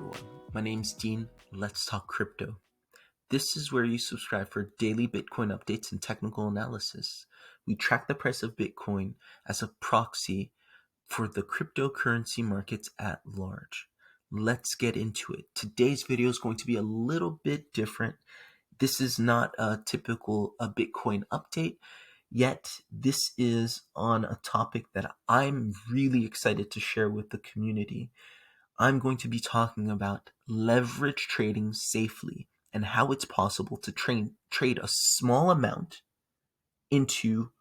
everyone. My name's Dean. Let's talk crypto. This is where you subscribe for daily Bitcoin updates and technical analysis. We track the price of Bitcoin as a proxy for the cryptocurrency markets at large. Let's get into it. Today's video is going to be a little bit different. This is not a typical Bitcoin update, yet this is on a topic that I'm really excited to share with the community. I'm going to be talking about leverage trading safely and how it's possible to trade a small amount into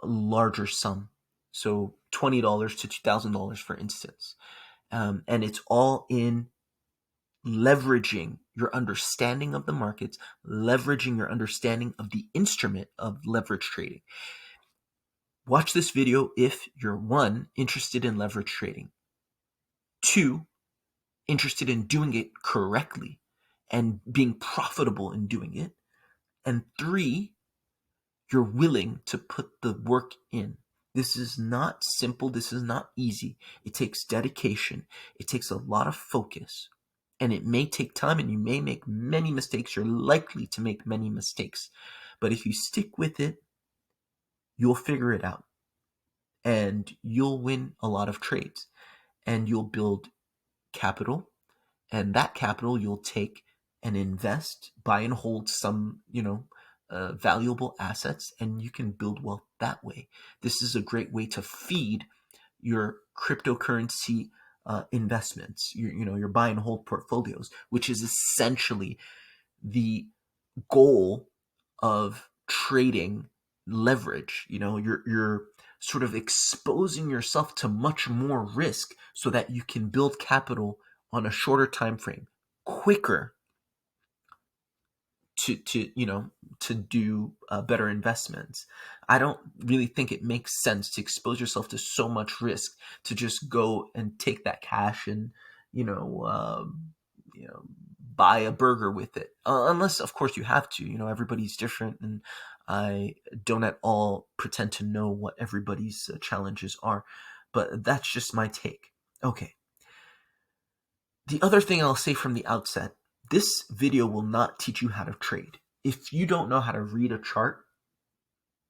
a larger sum. So $20 to $2,000, for instance. And it's all in leveraging your understanding of the markets, leveraging your understanding of the instrument of leverage trading. Watch this video if you're 1, interested in leverage trading, 2, interested in doing it correctly and being profitable in doing it, and 3, you're willing to put the work in. This is not simple. This is not easy. It takes dedication. It takes a lot of focus, and it may take time, and you may make many mistakes. You're likely to make many mistakes, but if you stick with it, you'll figure it out, and you'll win a lot of trades, and you'll build capital, and that capital you'll take and invest, buy and hold some, valuable assets, and you can build wealth that way. This is a great way to feed your cryptocurrency investments, your buy and hold portfolios, which is essentially the goal of trading leverage. You're sort of exposing yourself to much more risk so that you can build capital on a shorter time frame, quicker to do better investments. I don't really think it makes sense to expose yourself to so much risk to just go and take that cash and buy a burger with it, unless of course you have to. Everybody's different, and I don't at all pretend to know what everybody's challenges are, but that's just my take. Okay. The other thing I'll say from the outset, this video will not teach you how to trade. If you don't know how to read a chart,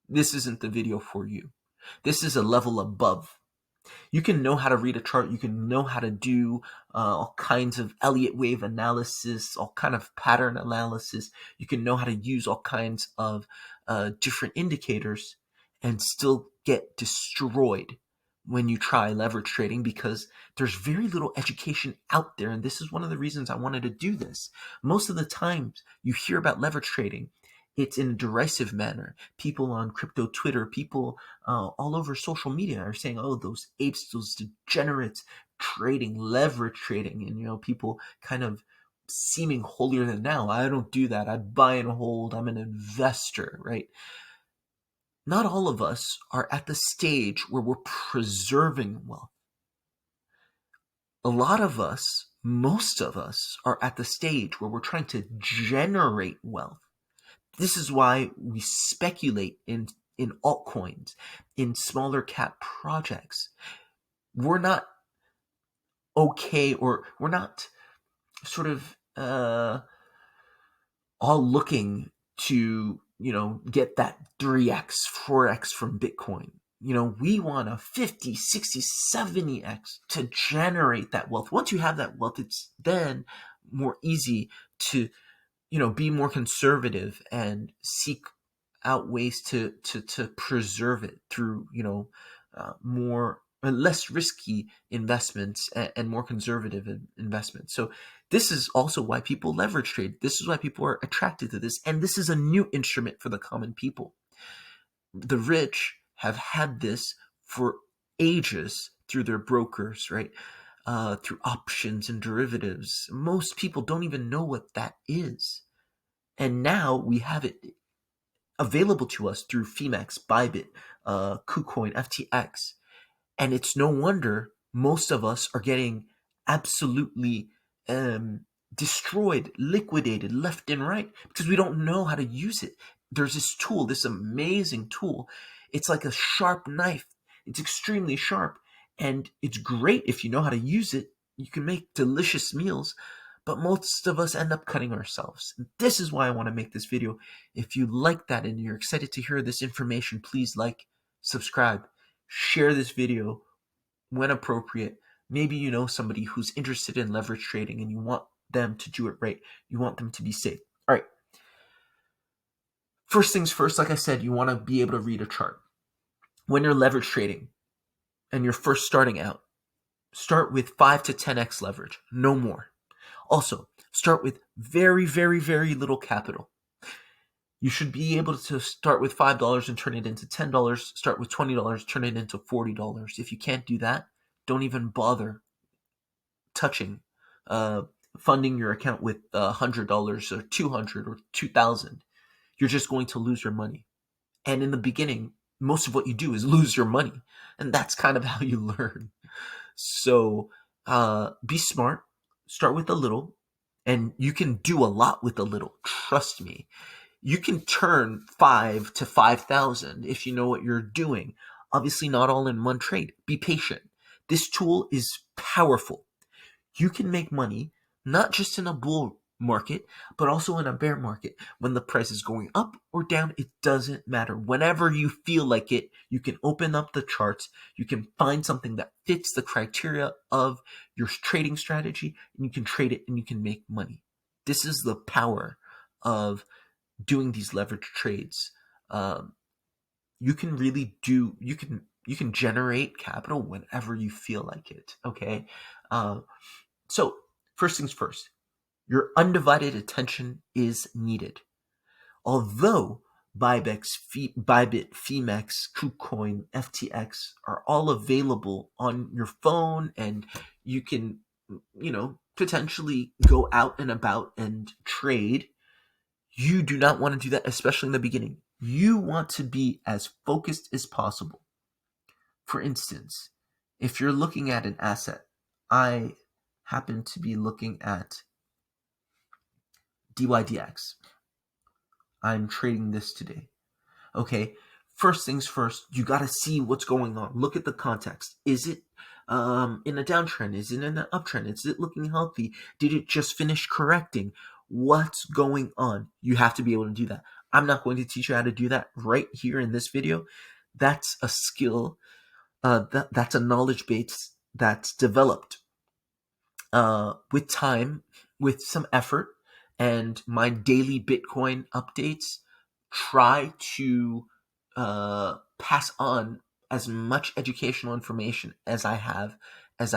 this isn't the video for you. This is a level above. You can know how to read a chart. You can know how to do all kinds of Elliott wave analysis, all kind of pattern analysis. You can know how to use all kinds of different indicators and still get destroyed when you try leverage trading, because there's very little education out there. And this is one of the reasons I wanted to do this. Most of the times you hear about leverage trading, it's in a derisive manner. People on crypto Twitter, people all over social media are saying, oh, those apes, those degenerates trading, leverage trading. And, people kind of seeming holier than thou. I don't do that. I buy and hold. I'm an investor, right? Not all of us are at the stage where we're preserving wealth. A lot of us, most of us, are at the stage where we're trying to generate wealth. This is why we speculate in altcoins, in smaller cap projects. We're not okay, or we're not sort of all looking to get that 3x, 4x from Bitcoin. We want a 50, 60, 70x to generate that wealth. Once you have that wealth, it's then more easy to be more conservative and seek out ways to preserve it through more less risky investments and more conservative investments. So this is also why people leverage trade. This is why people are attracted to this, and this is a new instrument for the common people. The rich have had this for ages through their brokers, right? Through options and derivatives. Most people don't even know what that is. And now we have it available to us through Femex, Bybit, KuCoin, FTX. And it's no wonder most of us are getting absolutely destroyed, liquidated left and right, because we don't know how to use it. There's this tool, this amazing tool. It's like a sharp knife. It's extremely sharp. And it's great if you know how to use it, You can make delicious meals, but most of us end up cutting ourselves. And this is why I want to make this video. If you like that and you're excited to hear this information, please like, subscribe, share this video when appropriate. Maybe you know somebody who's interested in leverage trading and you want them to do it right. You want them to be safe. All right. First things first, like I said, you want to be able to read a chart. When you're leverage trading and you're first starting out, start with 5 to 10x leverage, no more. Also, start with very, very, very little capital. You should be able to start with $5 and turn it into $10, start with $20, turn it into $40. If you can't do that, don't even bother touching funding your account with $100 or $200 or $2,000. You're just going to lose your money. And in the beginning, most of what you do is lose your money. And that's kind of how you learn. So be smart, start with a little, and you can do a lot with a little. Trust me. You can turn 5 to 5,000 if you know what you're doing. Obviously, not all in one trade. Be patient. This tool is powerful. You can make money not just in a bull market, but also in a bear market. When the price is going up or down, it doesn't matter. Whenever you feel like it, you can open up the charts. You can find something that fits the criteria of your trading strategy, and you can trade it and you can make money. This is the power of doing these leverage trades. You can really do, you can generate capital whenever you feel like it. Okay. So first things first, your undivided attention is needed. Although Bybit, Femex, KuCoin, FTX are all available on your phone, and you can, potentially go out and about and trade, you do not want to do that, especially in the beginning. You want to be as focused as possible. For instance, if you're looking at an asset, I happen to be looking at DYDX. I'm trading this today. Okay, first things first, you got to see what's going on. Look at the context. Is it in a downtrend? Is it in an uptrend? Is it looking healthy? Did it just finish correcting? What's going on? You have to be able to do that. I'm not going to teach you how to do that right here in this video. That's a skill. That's a knowledge base that's developed with time, with some effort, and my daily Bitcoin updates. Try to pass on as much educational information as I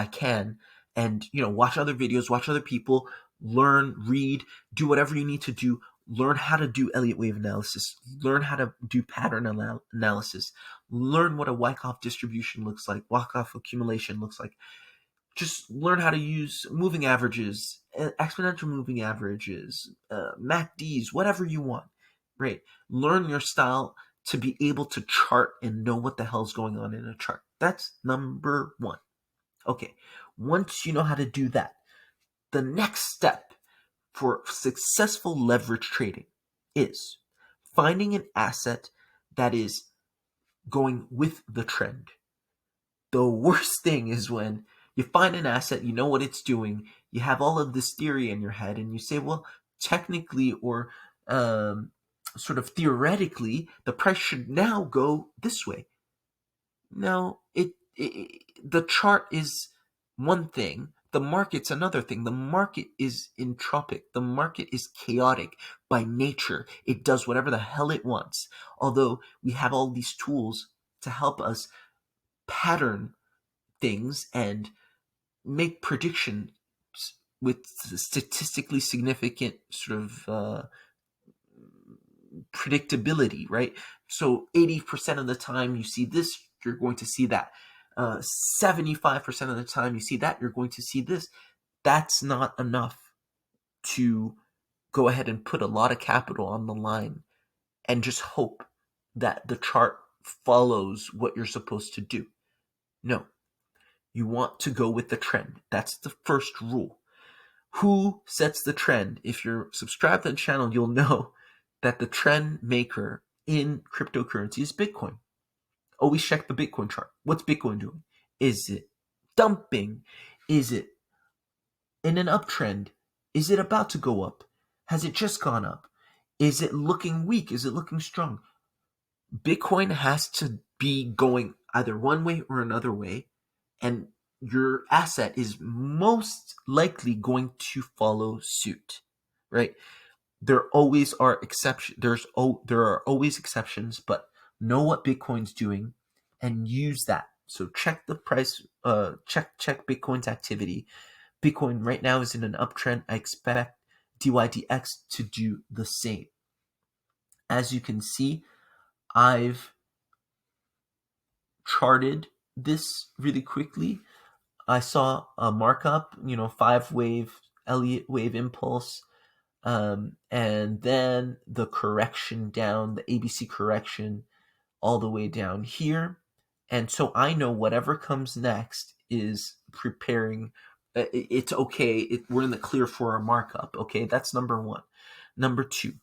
can, and watch other videos, watch other people, learn, read, do whatever you need to do. Learn how to do Elliott wave analysis. Learn how to do pattern analysis. Learn what a Wyckoff distribution looks like, Wyckoff accumulation looks like. Just learn how to use moving averages, exponential moving averages, MACDs, whatever you want, right? Learn your style to be able to chart and know what the hell's going on in a chart. That's number one. Okay, once you know how to do that, the next step for successful leverage trading is finding an asset that is going with the trend. The worst thing is when you find an asset, you know what it's doing, you have all of this theory in your head, and you say, well, technically or sort of theoretically, the price should now go this way. No, the chart is one thing, the market's another thing. The market is entropic. The market is chaotic by nature. It does whatever the hell it wants. Although we have all these tools to help us pattern things and make predictions with statistically significant sort of predictability, right? So 80% of the time you see this, you're going to see that. 75% of the time you see that, you're going to see this. That's not enough to go ahead and put a lot of capital on the line and just hope that the chart follows what you're supposed to do. No. You want to go with the trend. That's the first rule. Who sets the trend? If you're subscribed to the channel, you'll know that the trend maker in cryptocurrency is Bitcoin. Always check the Bitcoin chart. What's Bitcoin doing? Is it dumping? Is it in an uptrend? Is it about to go up? Has it just gone up? Is it looking weak? Is it looking strong? Bitcoin has to be going either one way or another way, and your asset is most likely going to follow suit, right? There always are exceptions. There are always exceptions, but know what Bitcoin's doing and use that. So check the price. Check Bitcoin's activity. Bitcoin right now is in an uptrend. I expect DYDX to do the same. As you can see, I've charted this really quickly. I saw a markup, 5 wave Elliott wave impulse, and then the correction down, the ABC correction, all the way down here. And so I know whatever comes next is preparing. It's okay. We're in the clear for a markup. Okay, that's number one. Number two,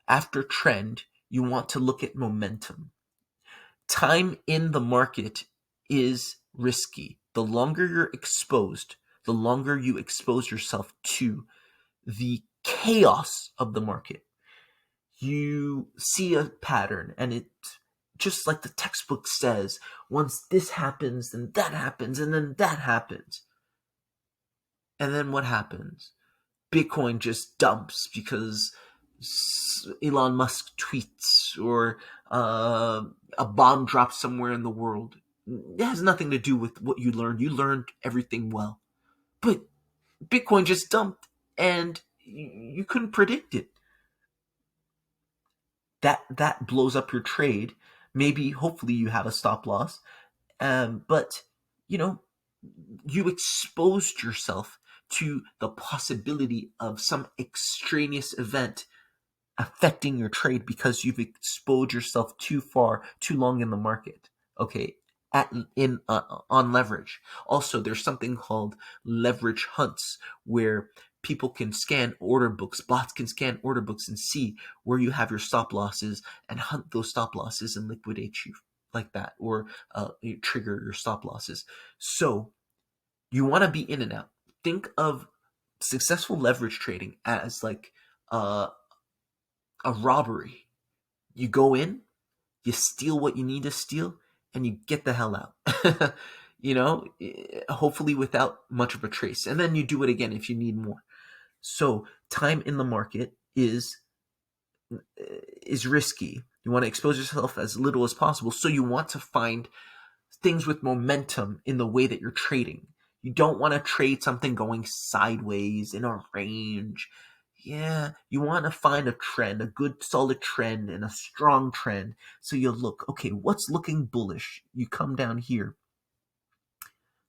after trend, you want to look at momentum. Time in the market is risky. The longer you're exposed, the longer you expose yourself to the chaos of the market. You see a pattern, and it, just like the textbook says, once this happens, then that happens, and then that happens. And then what happens? Bitcoin just dumps because Elon Musk tweets, or a bomb drops somewhere in the world. It has nothing to do with what you learned. You learned everything well. But Bitcoin just dumped, and you couldn't predict it. That blows up your trade. Maybe, hopefully, you have a stop loss. But, you know, you exposed yourself to the possibility of some extraneous event affecting your trade because you've exposed yourself too far, too long in the market. Okay, on leverage. Also, there's something called leverage hunts where people can scan order books, bots can scan order books and see where you have your stop losses and hunt those stop losses and liquidate you like that, or you trigger your stop losses. So you want to be in and out. Think of successful leverage trading as like a robbery. You go in, you steal what you need to steal, and you get the hell out. Hopefully without much of a trace. And then you do it again if you need more. So time in the market is risky. You want to expose yourself as little as possible. So you want to find things with momentum in the way that you're trading. You don't want to trade something going sideways in a range. Yeah, you want to find a trend, a good solid trend and a strong trend. So you look, okay, what's looking bullish? You come down here.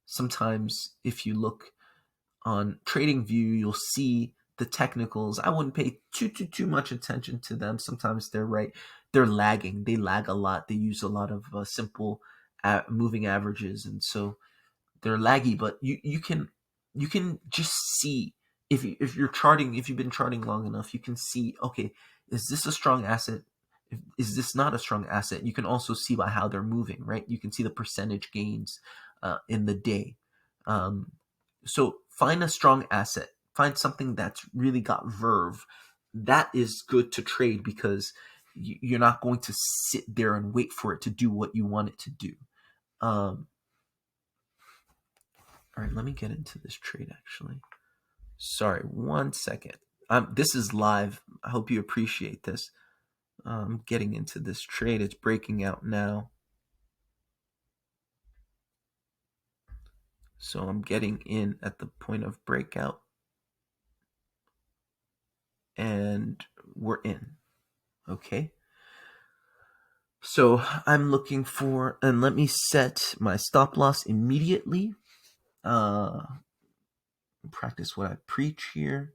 Sometimes if you look on TradingView, you'll see the technicals. I wouldn't pay too much attention to them. Sometimes they're right. They're lagging. They lag a lot. They use a lot of simple moving averages, and so they're laggy. But you can just see if you're charting. If you've been charting long enough, you can see, okay, is this a strong asset? Is this not a strong asset? You can also see by how they're moving, right? You can see the percentage gains in the day. So find a strong asset. Find something that's really got verve. That is good to trade because you're not going to sit there and wait for it to do what you want it to do. All right, let me get into this trade actually. Sorry, 1 second. This is live. I hope you appreciate this. I'm getting into this trade. It's breaking out now. So I'm getting in at the point of breakout. And we're in. Okay. So I'm looking for, and let me set my stop loss immediately. Practice what I preach here.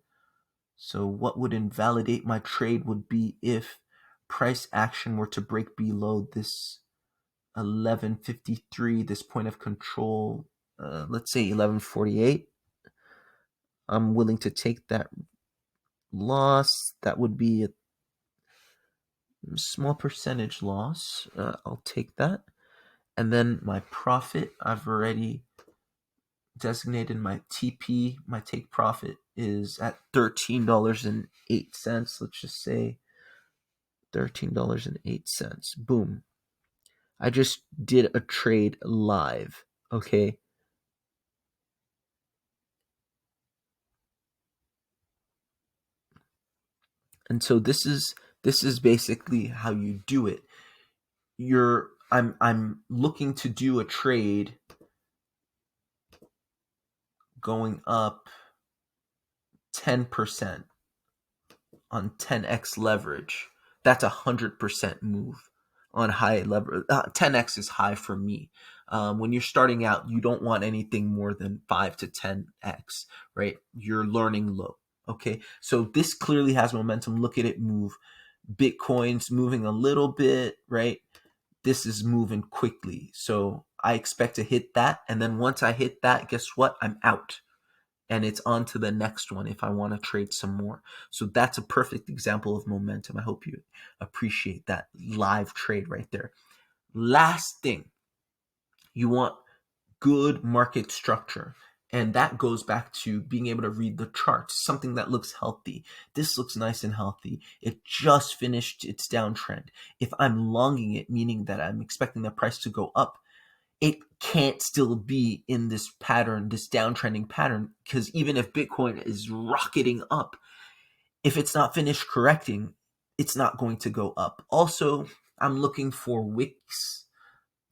So what would invalidate my trade would be if price action were to break below this 1153, this point of control, let's say 1148. I'm willing to take that loss. That would be a small percentage loss. I'll take that. And then my profit, I've already designated my TP, my take profit, is at $13.08. Let's just say $13.08. Boom. I just did a trade live. Okay. And so this is basically how you do it. I'm looking to do a trade going up 10% on 10x leverage. That's 100% move on high leverage. 10x is high for me. When you're starting out, you don't want anything more than 5 to 10x, right? You're learning low. Okay, so this clearly has momentum. Look at it move. Bitcoin's moving a little bit, right? This is moving quickly. So I expect to hit that. And then once I hit that, guess what? I'm out. And it's on to the next one if I want to trade some more. So that's a perfect example of momentum. I hope you appreciate that live trade right there. Last thing, you want good market structure. And that goes back to being able to read the charts, something that looks healthy. This looks nice and healthy. It just finished its downtrend. If I'm longing it, meaning that I'm expecting the price to go up, it can't still be in this pattern, this downtrending pattern, because even if Bitcoin is rocketing up, if it's not finished correcting, it's not going to go up. Also, I'm looking for wicks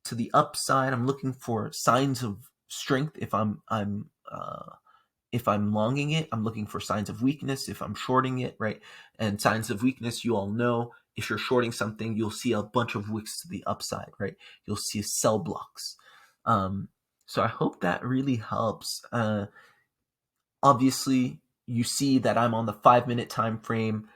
to the upside. I'm looking for signs of strength if I'm longing it. I'm looking for signs of weakness if I'm shorting it, right? And signs of weakness, you all know, if you're shorting something, you'll see a bunch of wicks to the upside, right? You'll see sell blocks. So I hope that really helps. Obviously, you see that I'm on the 5-minute time frame.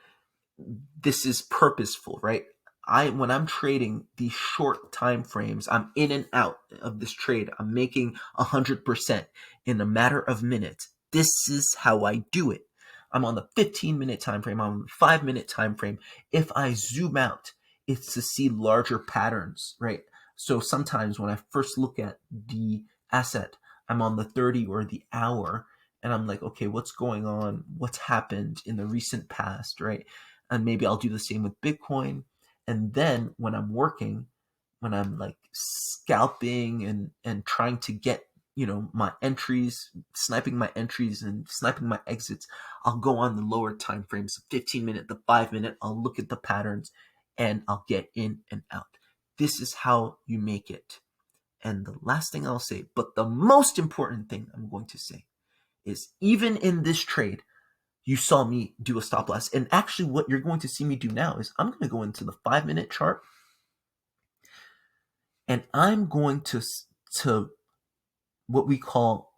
This is purposeful, right? When I'm trading these short time frames, I'm in and out of this trade. I'm making 100% in a matter of minutes. This is how I do it. I'm on the 15-minute time frame. I'm on the 5-minute time frame. If I zoom out, it's to see larger patterns, right? So sometimes when I first look at the asset, I'm on the 30 or the hour, and I'm like, okay, what's going on? What's happened in the recent past, right? And maybe I'll do the same with Bitcoin. And then when I'm working, when I'm like scalping and trying to get, my entries, sniping my entries and sniping my exits, I'll go on the lower time frames, the 15-minute, the 5-minute. I'll look at the patterns and I'll get in and out. This is how you make it. And the last thing I'll say, but the most important thing I'm going to say, is even in this trade, you saw me do a stop loss. And actually what you're going to see me do now is I'm going to go into the 5-minute chart and I'm going to what we call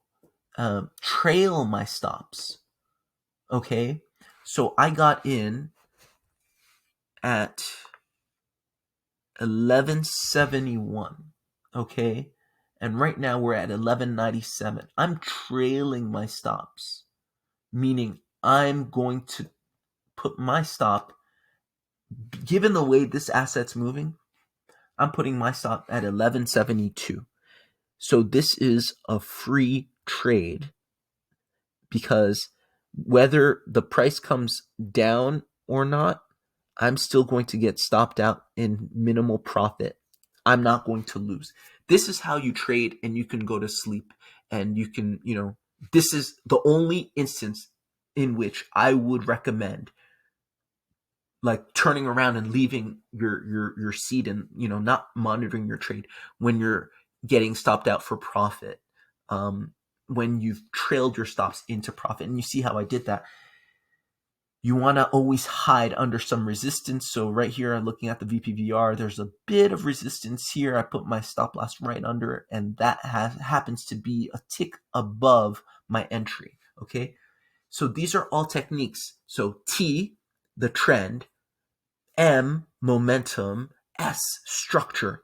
trail my stops. Okay. So I got in at 1171. Okay. And right now we're at 1197. I'm trailing my stops, meaning I'm going to put my stop, given the way this asset's moving, I'm putting my stop at 1172. So this is a free trade because whether the price comes down or not, I'm still going to get stopped out in minimal profit. I'm not going to lose. This is how you trade, and you can go to sleep, and you can, this is the only instance in which I would recommend like turning around and leaving your seat and not monitoring your trade when you're getting stopped out for profit, when you've trailed your stops into profit. And you see how I did that. You want to always hide under some resistance. So right here, I'm looking at the VPVR, there's a bit of resistance here. I put my stop loss right under it, and that happens to be a tick above my entry. Okay, so these are all techniques. So T, the trend; M, momentum; S, structure.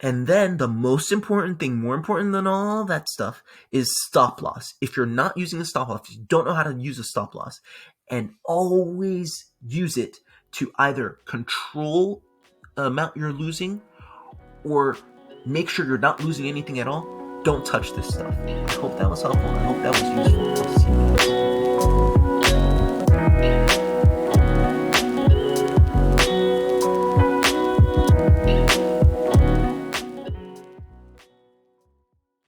And then the most important thing, more important than all that stuff, is stop loss. If you're not using a stop loss, if you don't know how to use a stop loss, and always use it to either control the amount you're losing or make sure you're not losing anything at all, Don't touch this stuff. I hope that was helpful. I hope that was useful.